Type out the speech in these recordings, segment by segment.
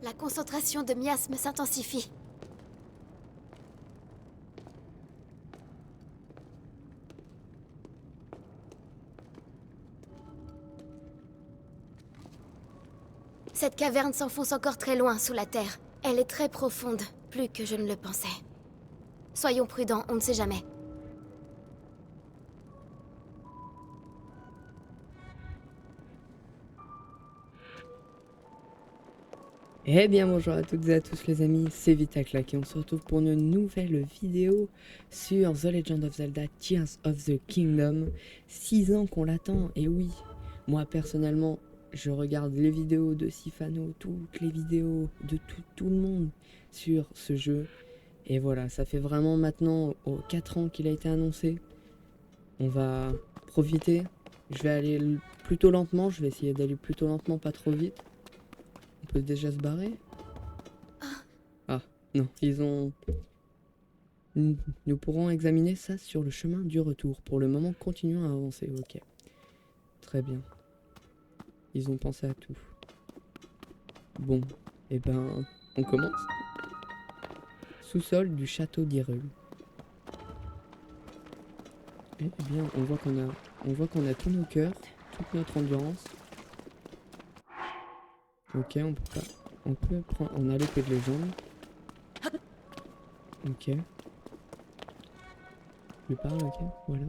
La concentration de miasme s'intensifie. Cette caverne s'enfonce encore très loin sous la terre. Elle est très profonde, plus que je ne le pensais. Soyons prudents, on ne sait jamais. Eh bien bonjour à toutes et à tous les amis, c'est Vitaclac et on se retrouve pour une nouvelle vidéo sur The Legend of Zelda Tears of the Kingdom. 6 ans qu'on l'attend, et oui, moi personnellement je regarde les vidéos de Sifano, toutes les vidéos de tout le monde sur ce jeu. Et voilà, ça fait vraiment maintenant 4 ans qu'il a été annoncé. On va profiter, je vais aller plutôt lentement, je vais essayer d'aller plutôt lentement, pas trop vite. On peut déjà se barrer? Ah, non, ils ont... Nous pourrons examiner ça sur le chemin du retour. Pour le moment, continuons à avancer. Ok. Très bien. Ils ont pensé à tout. Bon, eh ben, on commence. Sous-sol du château d'Hyrule. Eh bien, on voit qu'on a tous nos cœurs, toute notre endurance. Ok, on peut pas... On peut prendre... On a l'épée de légende. Ok. Je parle, ok, voilà.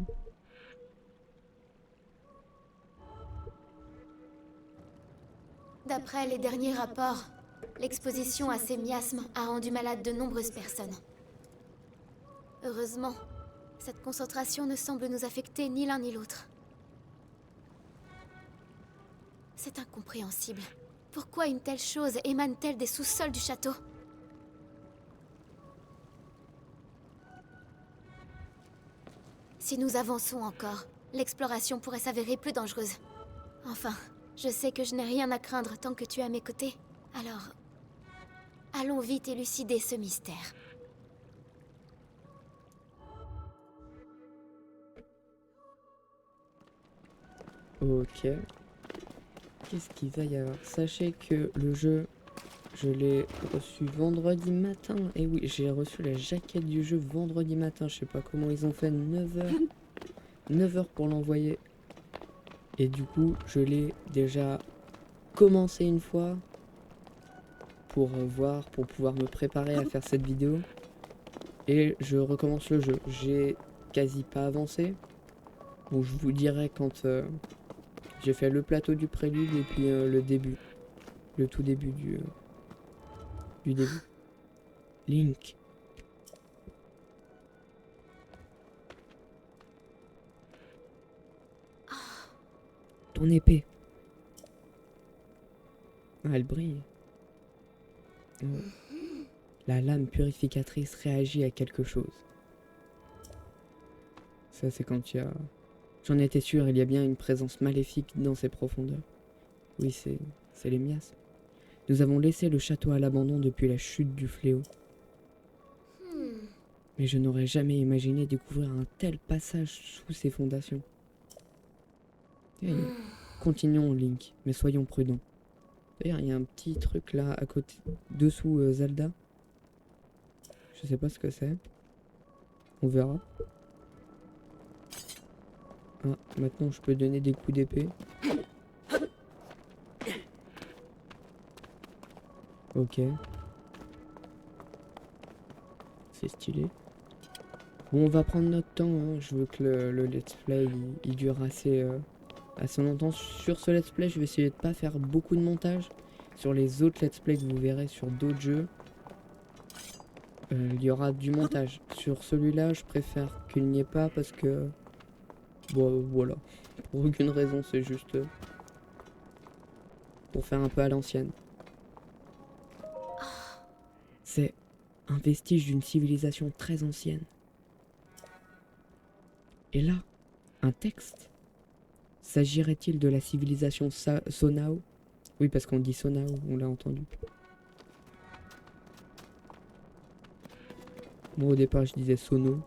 D'après les derniers rapports, l'exposition à ces miasmes a rendu malade de nombreuses personnes. Heureusement, cette concentration ne semble nous affecter ni l'un ni l'autre. C'est incompréhensible. Pourquoi une telle chose émane-t-elle des sous-sols du château? Si nous avançons encore, l'exploration pourrait s'avérer plus dangereuse. Enfin, je sais que je n'ai rien à craindre tant que tu es à mes côtés. Alors, allons vite élucider ce mystère. Ok. Qu'est-ce qu'il va y avoir? Sachez que le jeu, je l'ai reçu vendredi matin. Et oui, j'ai reçu la jaquette du jeu vendredi matin. Je sais pas comment ils ont fait, 9h pour l'envoyer. Et du coup, je l'ai déjà commencé une fois pour voir, pour pouvoir me préparer à faire cette vidéo. Et je recommence le jeu. J'ai quasi pas avancé. Bon, je vous dirai quand j'ai fait le plateau du prélude et puis le début. Le tout début du début. Link. Ton épée. Ah, elle brille. La lame purificatrice réagit à quelque chose. Ça, c'est quand il y a... J'en étais sûr, il y a bien une présence maléfique dans ces profondeurs. Oui, c'est les miasmes. Nous avons laissé le château à l'abandon depuis la chute du fléau. Mais je n'aurais jamais imaginé découvrir un tel passage sous ses fondations. Continuons, Link, mais soyons prudents. D'ailleurs, il y a un petit truc là, à côté, dessous Zelda. Je sais pas ce que c'est. On verra. Ah, maintenant je peux donner des coups d'épée. Ok. C'est stylé. Bon, on va prendre notre temps, hein. Je veux que le let's play il dure assez longtemps. Sur ce let's play, je vais essayer de pas faire beaucoup de montage. Sur les autres let's play que vous verrez sur d'autres jeux, il y aura du montage. Sur celui-là, je préfère qu'il n'y ait pas parce que... Bon, voilà. Pour aucune raison, c'est juste pour faire un peu à l'ancienne. C'est un vestige d'une civilisation très ancienne. Et là, un texte. S'agirait-il de la civilisation Sonao? Oui, parce qu'on dit Sonao, on l'a entendu. Moi, au départ, je disais Sono.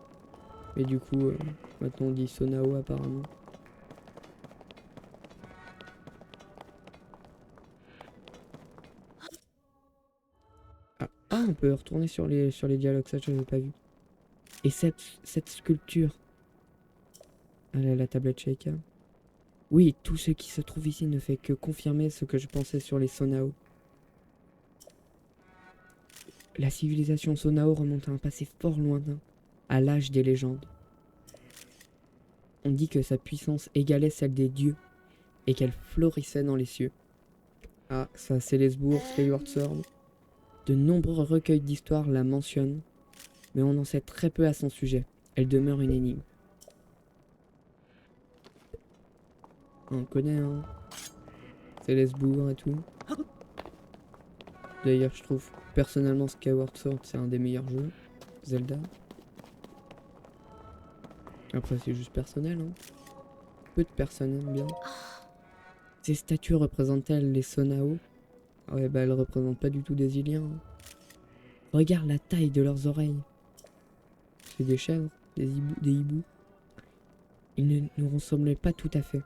Mais du coup, maintenant, on dit Sonao, apparemment. on peut retourner sur les dialogues, ça je n'avais pas vu. Et cette sculpture. Elle a la tablette Sheikah. Oui, tout ce qui se trouve ici ne fait que confirmer ce que je pensais sur les Sonao. La civilisation Sonao remonte à un passé fort lointain, à l'âge des légendes. On dit que sa puissance égalait celle des dieux et qu'elle florissait dans les cieux. Ah, ça c'est Célesbourg, Skyward Sword. De nombreux recueils d'histoire la mentionnent, mais on en sait très peu à son sujet. Elle demeure une énigme. On connaît, hein. Célesbourg et tout. D'ailleurs, je trouve personnellement Skyward Sword c'est un des meilleurs jeux Zelda. Après, c'est juste personnel, hein. Peu de personnes aiment bien. Ces statues représentent-elles les Sonao? Ouais, bah elles représentent pas du tout des Iliens. Hein. Regarde la taille de leurs oreilles. C'est des chèvres, des hiboux. Ils ne nous ressemblaient pas tout à fait.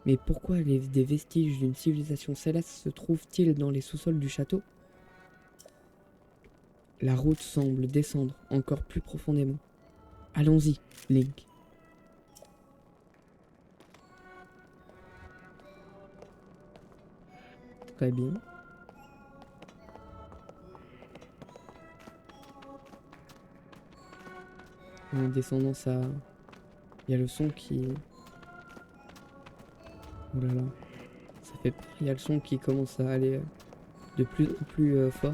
Mais pourquoi des vestiges d'une civilisation céleste se trouvent-ils dans les sous-sols du château? La route semble descendre encore plus profondément. Allons-y, Link. Très bien. En descendant, ça... Il y a le son qui... Oh là là. Ça fait peur. Il y a le son qui commence à aller de plus en plus fort.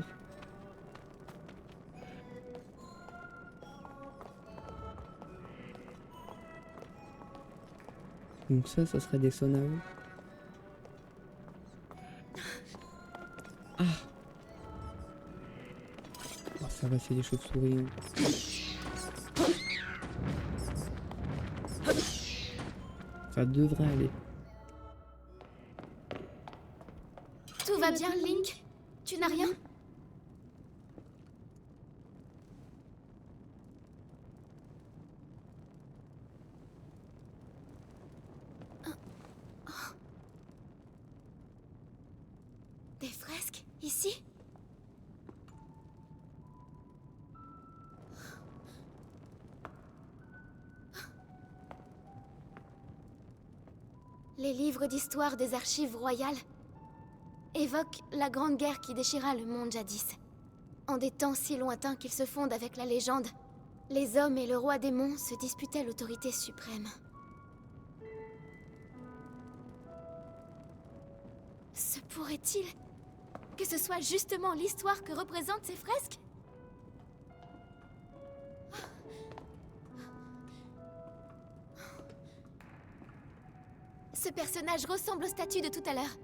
Donc ça serait des Sonao. Ah oh, ça va, c'est des chauves-souris. Ça devrait aller. Tout va bien, Link? Tu n'as rien? Des fresques, ici? Les livres d'histoire des archives royales évoquent la grande guerre qui déchira le monde jadis. En des temps si lointains qu'ils se fondent avec la légende, les hommes et le roi démon se disputaient l'autorité suprême. Se pourrait-il que ce soit justement l'histoire que représentent ces fresques? Ce personnage ressemble aux statues de tout à l'heure.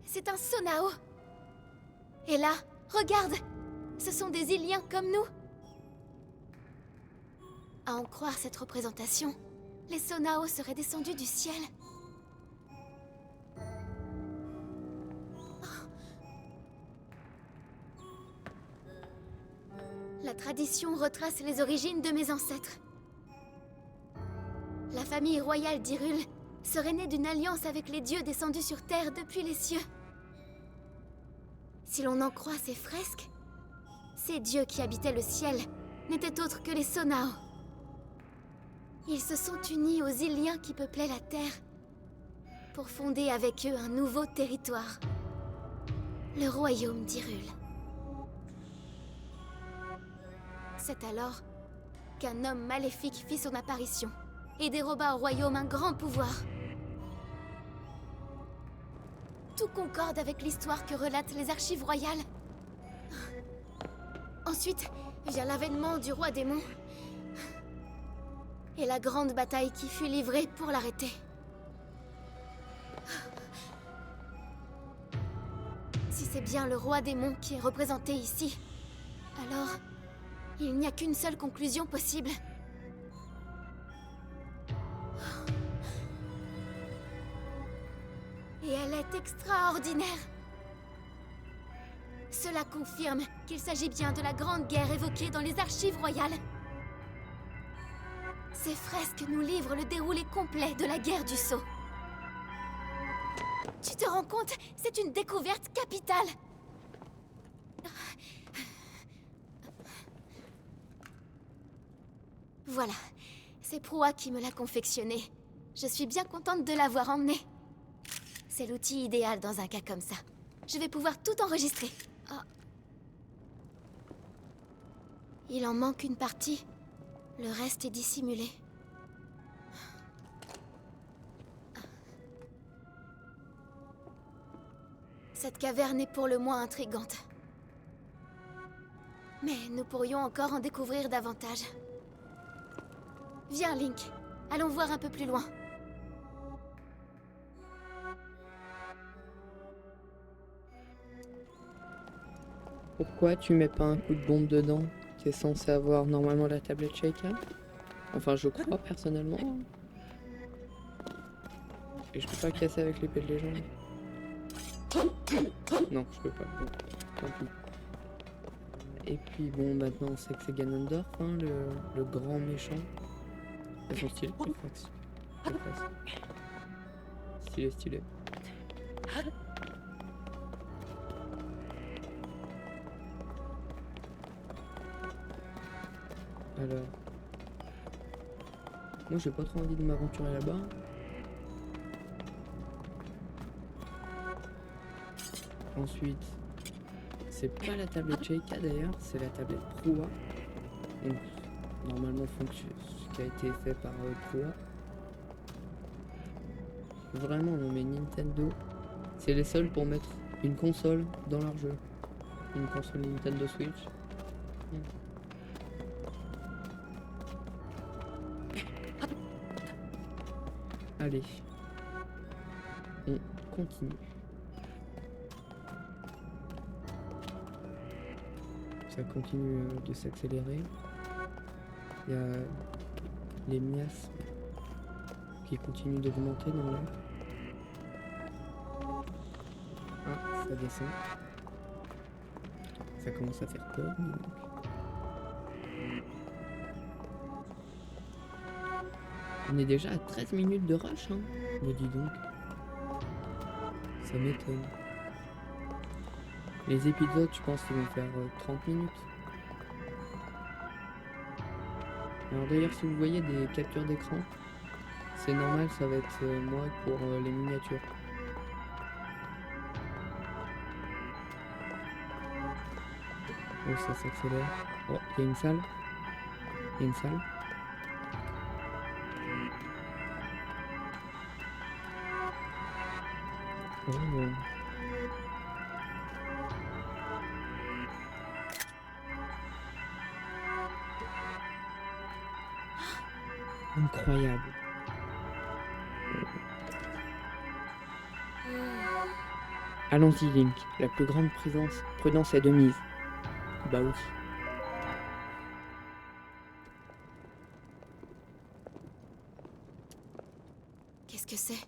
C'est un Sonao. Et là, regarde! Ce sont des Iliens comme nous. À en croire cette représentation, les Sonao seraient descendus du ciel. La tradition retrace les origines de mes ancêtres. La famille royale d'Hyrule serait née d'une alliance avec les dieux descendus sur Terre depuis les cieux. Si l'on en croit ces fresques, ces dieux qui habitaient le ciel n'étaient autres que les Sonao. Ils se sont unis aux Iliens qui peuplaient la Terre pour fonder avec eux un nouveau territoire, le royaume d'Hyrule. C'est alors qu'un homme maléfique fit son apparition et déroba au royaume un grand pouvoir. Tout concorde avec l'histoire que relatent les archives royales. Ensuite vient l'avènement du roi démon et la grande bataille qui fut livrée pour l'arrêter. Si c'est bien le roi démon qui est représenté ici, alors il n'y a qu'une seule conclusion possible. Et elle est extraordinaire. Cela confirme qu'il s'agit bien de la grande guerre évoquée dans les archives royales. Ces fresques nous livrent le déroulé complet de la guerre du Sceau. Tu te rends compte? C'est une découverte capitale. Voilà, c'est Proa qui me l'a confectionné. Je suis bien contente de l'avoir emmené. C'est l'outil idéal dans un cas comme ça. Je vais pouvoir tout enregistrer. Oh. Il en manque une partie. Le reste est dissimulé. Cette caverne est pour le moins intrigante. Mais nous pourrions encore en découvrir davantage. Viens, Link. Allons voir un peu plus loin. Pourquoi tu mets pas un coup de bombe dedans? T'es censé avoir normalement la tablette shaker? Enfin, je crois personnellement. Et je peux pas casser avec l'épée de légende. Non, je peux pas. Bon, tant pis. Et puis bon, maintenant on sait que c'est Ganondorf, hein, le grand méchant. Elles sont stylées, les faces. Les faces. Stylé, stylé. Alors... Moi j'ai pas trop envie de m'aventurer là-bas. Ensuite, c'est pas la tablette Sheikah d'ailleurs, c'est la tablette Proa. Donc, normalement, ce qui a été fait par Proa. Vraiment, non mais Nintendo, c'est les seuls pour mettre une console dans leur jeu. Une console Nintendo Switch. Allez, on continue. Ça continue de s'accélérer. Il y a les miasmes qui continuent d'augmenter dans l'air. Ah, ça descend. Ça commence à faire peur. On est déjà à 13 minutes de rush, hein. Mais dis donc. Ça m'étonne. Les épisodes, je pense qu'ils vont faire 30 minutes. Alors d'ailleurs, si vous voyez des captures d'écran, c'est normal, ça va être moi pour les miniatures. Oh, ça s'accélère. Oh, il y a une salle. Il y a une salle. Oh. Incroyable. Allons-y, Link. La plus grande prudence est de mise. Bah oui. Qu'est-ce que c'est?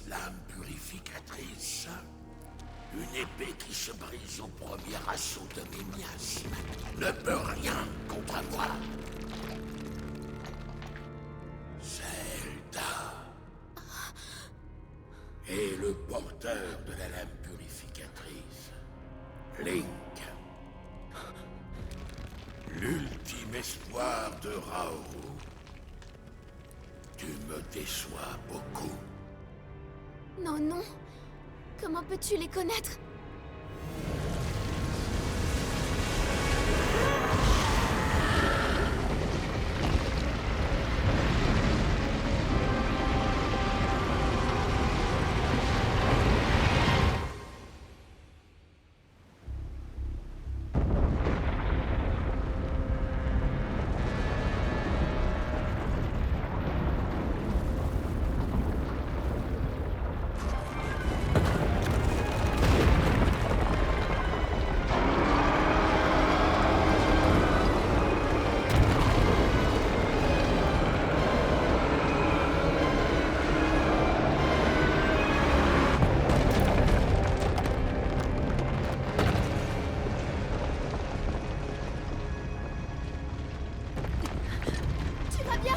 Lame purificatrice. Une épée qui se brise au premier assaut de mes miasmes ne peut rien contre moi. Zelda. Et le porteur de la lame purificatrice, Link. L'ultime espoir de Raoru. Tu me déçois beaucoup. Non, non. Comment peux-tu les connaître? Tu vas bien?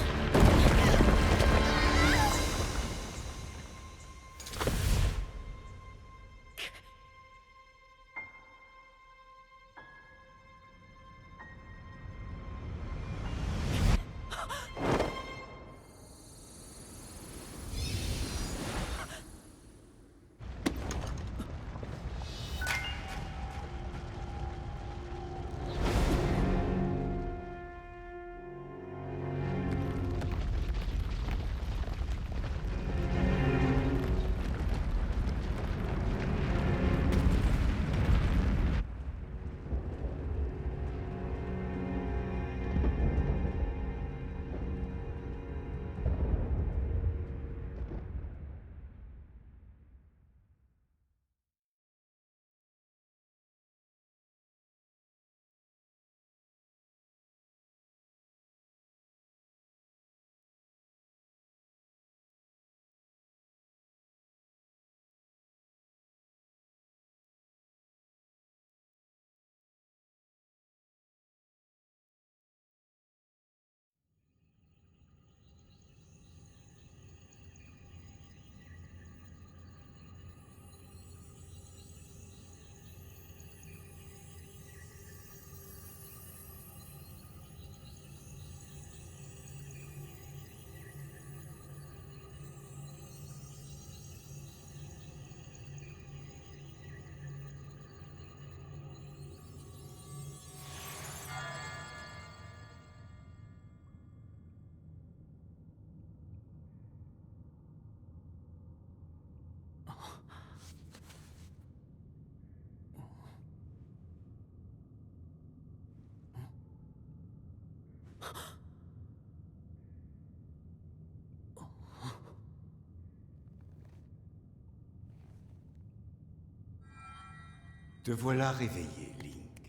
Te voilà réveillé, Link.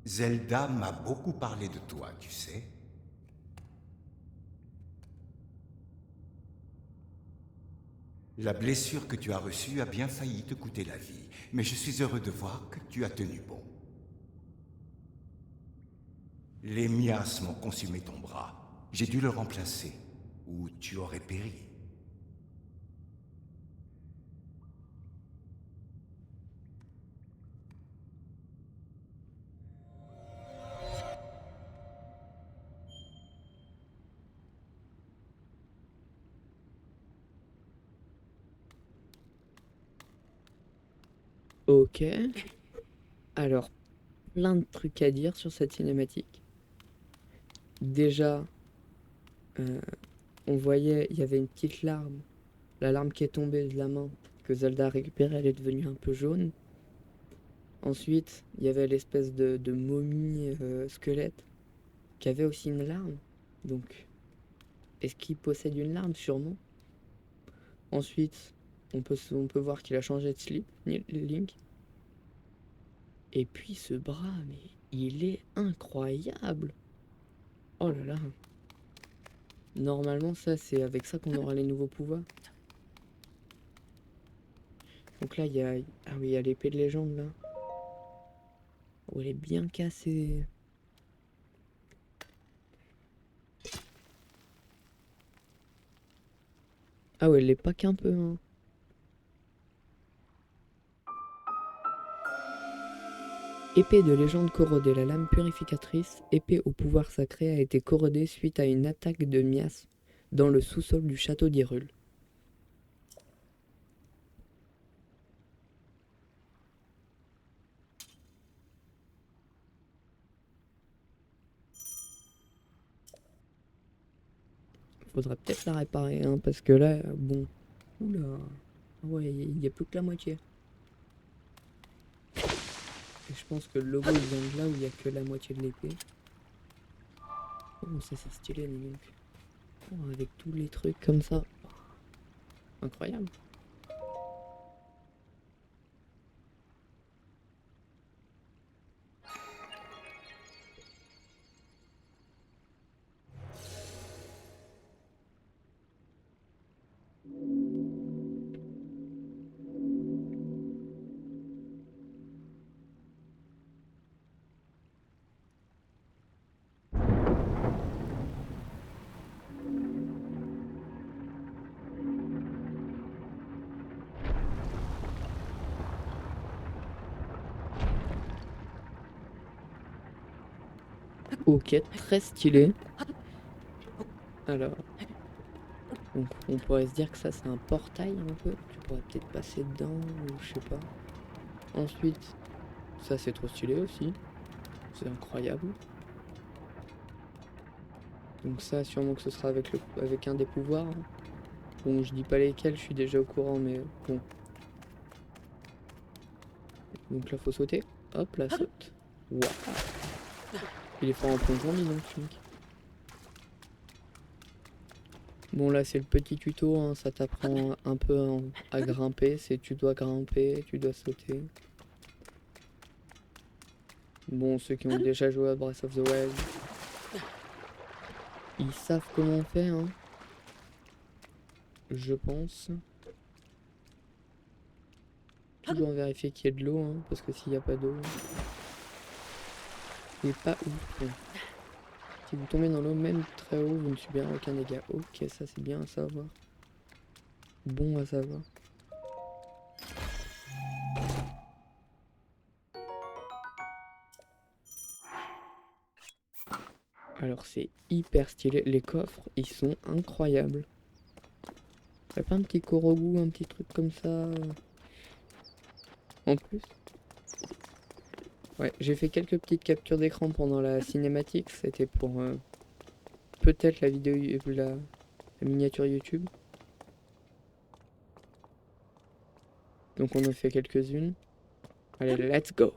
Zelda m'a beaucoup parlé de toi, tu sais. La blessure que tu as reçue a bien failli te coûter la vie, mais je suis heureux de voir que tu as tenu bon. Les miasmes ont consumé ton bras. J'ai dû le remplacer, ou tu aurais péri. Ok. Alors, plein de trucs à dire sur cette cinématique. Déjà, euh, on voyait, il y avait une petite larme. La larme qui est tombée de la main que Zelda a récupérée, elle est devenue un peu jaune. Ensuite, il y avait l'espèce de momie squelette qui avait aussi une larme. Donc, est-ce qu'il possède une larme? Sûrement. Ensuite, on peut voir qu'il a changé de slip, Link. Et puis ce bras, mais il est incroyable. Oh là là. Normalement, ça, c'est avec ça qu'on aura les nouveaux pouvoirs. Donc là, il y a... Ah oui, il y a l'épée de légende, là. Oh, elle est bien cassée. Ah ouais, elle est pas qu'un peu, hein. Épée de légende corrodée. La lame purificatrice, épée au pouvoir sacré, a été corrodée suite à une attaque de miasmes dans le sous-sol du château d'Hyrule. Faudrait peut-être la réparer, hein, parce que là, bon... Oula... Ouais, il n'y a plus que la moitié. Et je pense que le logo il vient de là où il n'y a que la moitié de l'épée. Oh, ça c'est stylé, dis donc. Oh, avec tous les trucs comme ça. Incroyable. Ok, très stylé. Alors, donc on pourrait se dire que ça c'est un portail un peu. Tu pourrais peut-être passer dedans ou je sais pas. Ensuite, ça c'est trop stylé aussi. C'est incroyable. Donc ça sûrement que ce sera avec un des pouvoirs. Bon, je dis pas lesquels, je suis déjà au courant, mais bon. Donc là faut sauter. Hop, là saute. Waouh. Il est fort en plongeon, dis donc, ce mec. Bon là c'est le petit tuto, hein, ça t'apprend un peu à grimper, c'est tu dois grimper, tu dois sauter. Bon, ceux qui ont déjà joué à Breath of the Wild, ils savent comment on fait, hein. Je pense. Toujours vérifier qu'il y ait de l'eau, hein, parce que s'il n'y a pas d'eau, c'est pas ouf. Si vous tombez dans l'eau, même très haut, vous ne subirez aucun dégât. Ok, ça c'est bien à savoir. Bon à savoir. Alors c'est hyper stylé. Les coffres, ils sont incroyables. Y'a pas un petit Korogu, un petit truc comme ça. En plus. Ouais, j'ai fait quelques petites captures d'écran pendant la cinématique. C'était pour peut-être la vidéo, la miniature YouTube. Donc on en fait quelques-unes. Allez, let's go!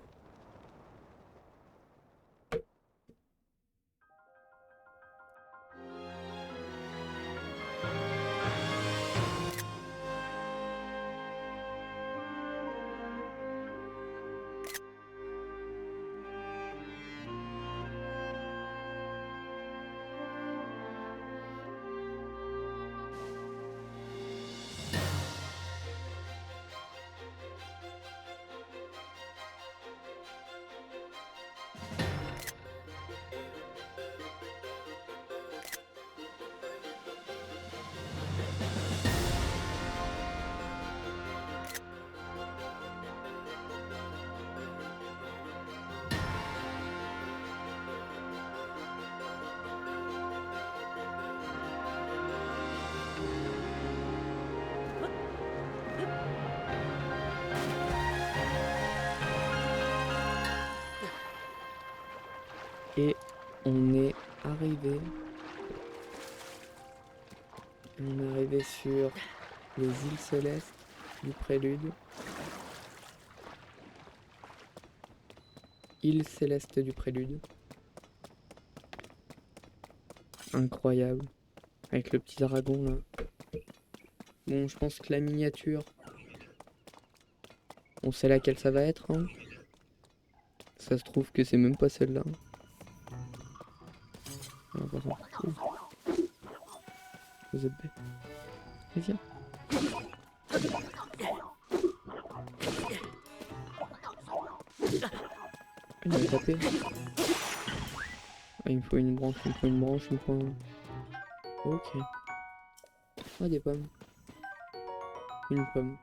Et on est arrivé. On est arrivé sur les îles célestes du prélude. Île céleste du prélude. Incroyable. Avec le petit dragon là. Bon, je pense que la miniature, on sait laquelle ça va être, hein. Ça se trouve que c'est même pas celle-là. Ah, par contre. Vous êtes bête. Mais viens. Il m'a tapé. Ah, il me faut une branche, il me faut une branche, il me faut un... Ok. Ah, des pommes. Une pomme.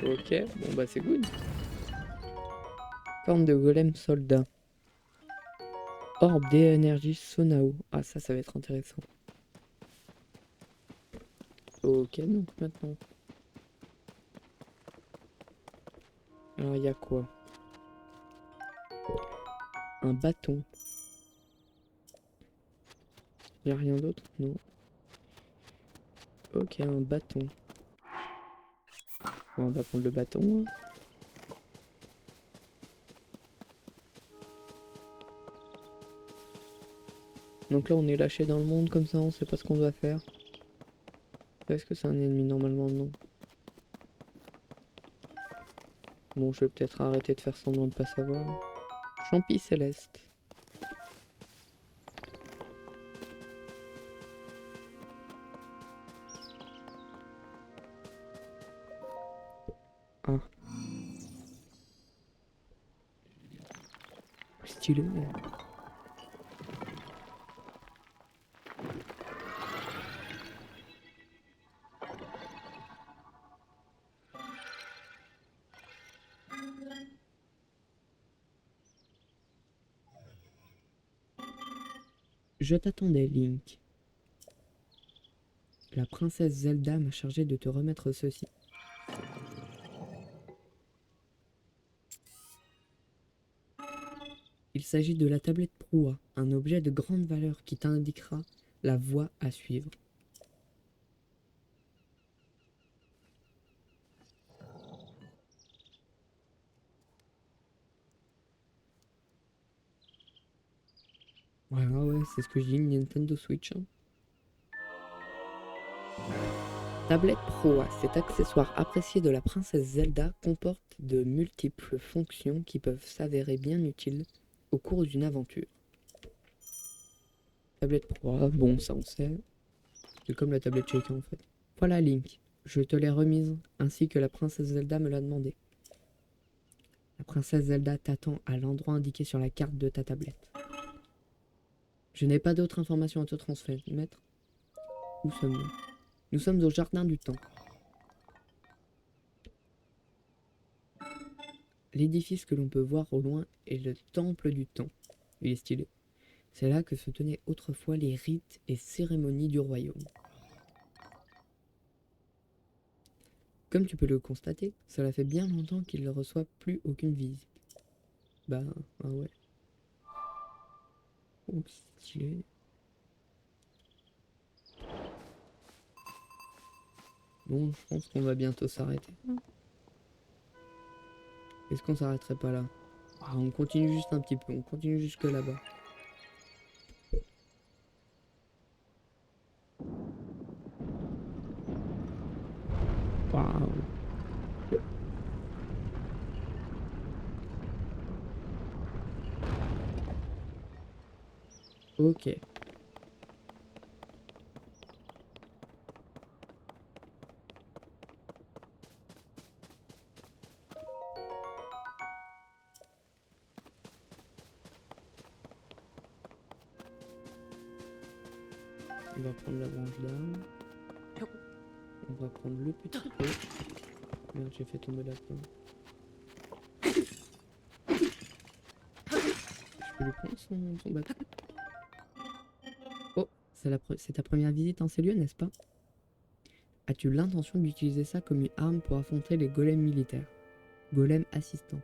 Ok, bon bah c'est good. Corne de golem soldat. Orbe d'énergie Sonao. Ah ça va être intéressant. Ok, donc maintenant. Alors il y a quoi? Un bâton. Y a rien d'autre? Non. Ok, un bâton. Bon, on va prendre le bâton. Donc là on est lâché dans le monde comme ça, on sait pas ce qu'on doit faire. Est-ce que c'est un ennemi? Normalement non. Bon, je vais peut-être arrêter de faire semblant de pas savoir. Champi céleste. Ah. Stylé. Je t'attendais, Link. La princesse Zelda m'a chargé de te remettre ceci. Il s'agit de la tablette Proua, un objet de grande valeur qui t'indiquera la voie à suivre. Ouais, c'est ce que je dis, Nintendo Switch. Hein. Tablette Proa, cet accessoire apprécié de la princesse Zelda comporte de multiples fonctions qui peuvent s'avérer bien utiles au cours d'une aventure. Tablette Proa, bon ça on sait, c'est comme la tablette Shaker en fait. Voilà Link, je te l'ai remise, ainsi que la princesse Zelda me l'a demandé. La princesse Zelda t'attend à l'endroit indiqué sur la carte de ta tablette. Je n'ai pas d'autres informations à te transmettre. Où sommes-nous? Nous sommes au jardin du temps. L'édifice que l'on peut voir au loin est le temple du temps. Il est stylé. C'est là que se tenaient autrefois les rites et cérémonies du royaume. Comme tu peux le constater, cela fait bien longtemps qu'il ne reçoit plus aucune visite. Bah, ah ouais. Oh, stylé. Bon, je pense qu'on va bientôt s'arrêter. Est-ce qu'on s'arrêterait pas là? Ah, on continue juste un petit peu, on continue jusque là-bas. Waouh. Ok. On va prendre la branche d'arbre. On va prendre le petit pot. Merde, j'ai fait tomber la pomme. Je peux lui prendre son bâton. Oh, c'est ta première visite en ces lieux, n'est-ce pas? As-tu l'intention d'utiliser ça comme une arme pour affronter les golems militaires? Golems assistants.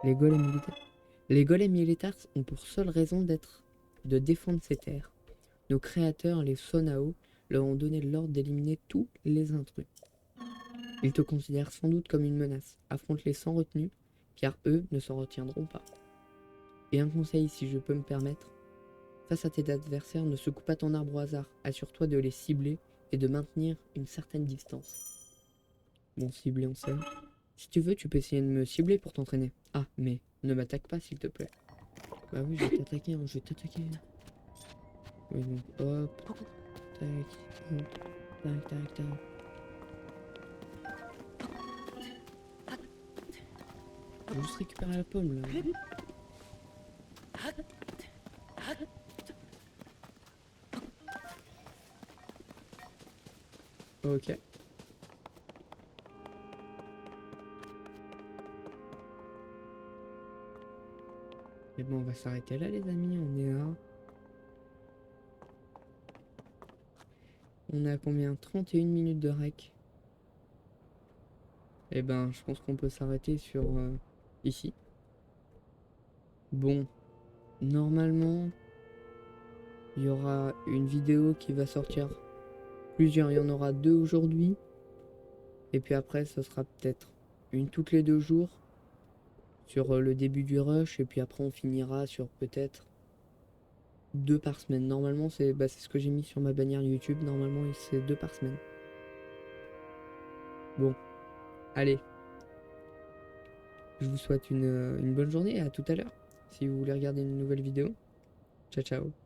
Les golems militaires. Les golems militaires ont pour seule raison d'être de défendre ces terres. Nos créateurs, les Sonao, leur ont donné l'ordre d'éliminer tous les intrus. Ils te considèrent sans doute comme une menace. Affronte-les sans retenue, car eux ne s'en retiendront pas. Et un conseil, si je peux me permettre. Face à tes adversaires, ne secoue pas ton arbre au hasard. Assure-toi de les cibler et de maintenir une certaine distance. Bon, cibler, on sait. Si tu veux, tu peux essayer de me cibler pour t'entraîner. Ah, mais ne m'attaque pas, s'il te plaît. Bah oui, je vais t'attaquer, hein, je vais t'attaquer. Oui, donc, hop. Tac, hop. Tac, tac, tac. Je vais juste récupérer la pomme, là. Ok. Et bon, on va s'arrêter là, les amis. On est à... On est à combien? 31 minutes de rec. Et ben, je pense qu'on peut s'arrêter sur... ici. Bon. Normalement, il y aura une vidéo qui va sortir. Plusieurs, il y en aura 2 aujourd'hui. Et puis après, ce sera peut-être une toutes les 2 jours. Sur le début du rush. Et puis après, on finira sur peut-être 2 par semaine. Normalement, c'est ce que j'ai mis sur ma bannière YouTube. Normalement, c'est 2 par semaine. Bon. Allez. Je vous souhaite une bonne journée et à tout à l'heure. Si vous voulez regarder une nouvelle vidéo. Ciao, ciao.